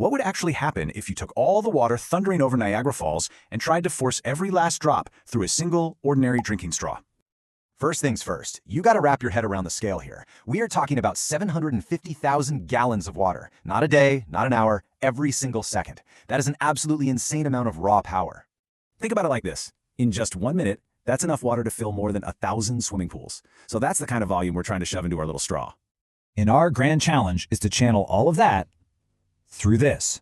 What would actually happen if you took all the water thundering over Niagara Falls and tried to force every last drop through a single, ordinary drinking straw? First things first, you gotta wrap your head around the scale here. We are talking about 750,000 gallons of water. Not a day, not an hour, every single second. That is an absolutely insane amount of raw power. Think about it like this. In just 1 minute, that's enough water to fill more than 1,000 swimming pools. So that's the kind of volume we're trying to shove into our little straw. And our grand challenge is to channel all of that through this.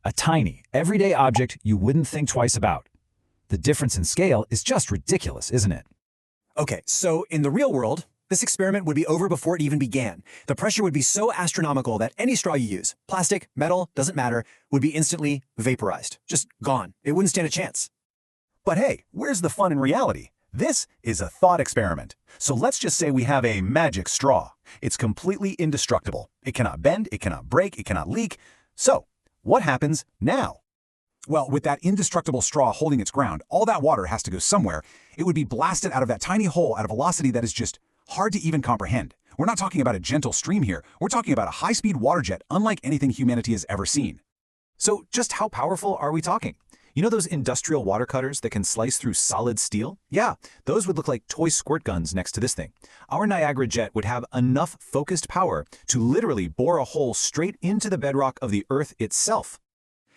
A tiny, everyday object you wouldn't think twice about. The difference in scale is just ridiculous, isn't it? Okay, so in the real world, this experiment would be over before it even began. The pressure would be so astronomical that any straw you use, plastic, metal, doesn't matter, would be instantly vaporized. Just gone. It wouldn't stand a chance. But hey, where's the fun in reality? This is a thought experiment. So let's just say we have a magic straw. It's completely indestructible. It cannot bend, it cannot break, it cannot leak. So, what happens now? Well, with that indestructible straw holding its ground, all that water has to go somewhere. It would be blasted out of that tiny hole at a velocity that is just hard to even comprehend. We're not talking about a gentle stream here. We're talking about a high-speed water jet unlike anything humanity has ever seen. So just how powerful are we talking? You know those industrial water cutters that can slice through solid steel? Yeah, those would look like toy squirt guns next to this thing. Our Niagara jet would have enough focused power to literally bore a hole straight into the bedrock of the Earth itself.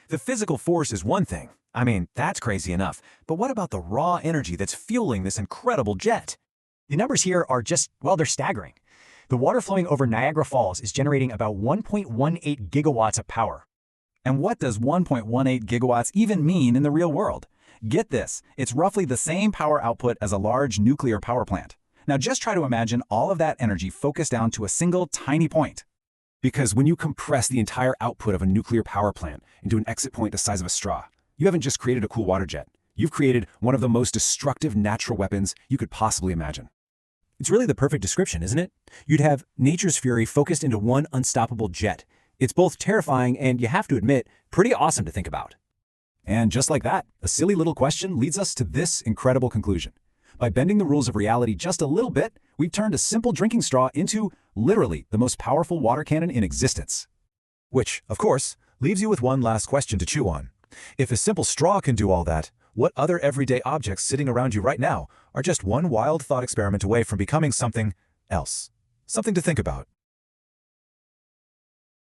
The physical force is one thing. I mean, that's crazy enough. But what about the raw energy that's fueling this incredible jet? The numbers here are just, well, they're staggering. The water flowing over Niagara Falls is generating about 1.18 gigawatts of power. And what does 1.18 gigawatts even mean in the real world? Get this, it's roughly the same power output as a large nuclear power plant. Now just try to imagine all of that energy focused down to a single tiny point. Because when you compress the entire output of a nuclear power plant into an exit point the size of a straw, you haven't just created a cool water jet. You've created one of the most destructive natural weapons you could possibly imagine. It's really the perfect description, isn't it? You'd have nature's fury focused into one unstoppable jet. It's both terrifying and, you have to admit, pretty awesome to think about. And just like that, a silly little question leads us to this incredible conclusion. By bending the rules of reality just a little bit, we've turned a simple drinking straw into, literally, the most powerful water cannon in existence. Which, of course, leaves you with one last question to chew on. If a simple straw can do all that, what other everyday objects sitting around you right now are just one wild thought experiment away from becoming something else? Something to think about.